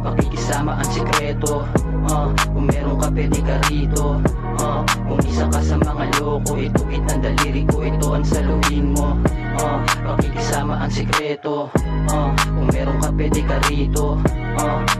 Pakikisama ang sikreto. Kung meron ka pwede ka rito. Kung isa ka sa mga loko, itukit ng daliri ko, ito ang saluhin mo. Pakikisama ang sikreto. Kung meron ka pwede ka rito.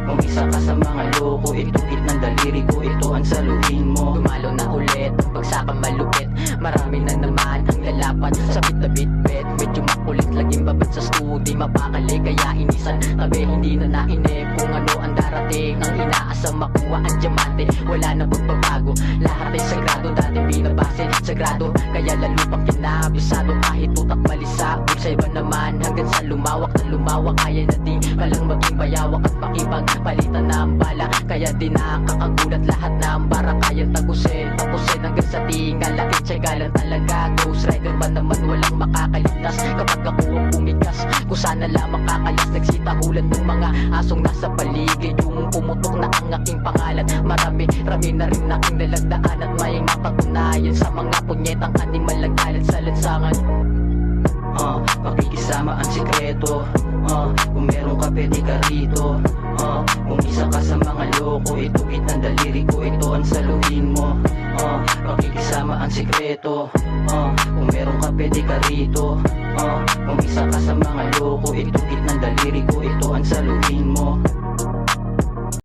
Kung isa ka sa mga loko, itukit ng daliri ko, ito ang saluhin mo. Dumalo na ulit, bagsakang malupit. Marami na naman ang lalapat sa bit na bit-bit. Medyo makulit, laging babad sa studi, mapakali. Kaya inisan tabi, hindi na nainip kung ano ang darating. Ang inaasam makuha ang diamante, wala na pagbabago. Lahat ay sagrado, dati binabase sagrado. Kaya lalo pang kinabisado, kahit utak malisabog. Sa iba naman hanggang sa lumawak na lumawak. Kaya na di palang maging bayawak at pakipagpalitan na ang bala. Kaya di nakakagulat lahat na ang bara kayang tagusin. Tapusin hanggang sa tingala, itsyagalan talaga. Ghost Rider ba naman walang makakaligtas kapag ako ang bumigas. Kung sana lang makakalas, nagsitahulan ng mga asong nasa paligid. Yung pumutok na ang aking pangalan. Marami na rin aking nalagdaan at may napatunayan sa mga punyetang animal nagkalat sa lansangan. Pakikisama ang sikreto. Kung meron ka pwede ka rito. Kung isa ka sa mga loko, itukit ng daliri ko, ito ang saluhin mo. Pakikisama ang sikreto. Kung meron ka pwede ka rito. Kung isa ka sa mga loko, itukit ng daliri ko, ito ang saluhin mo.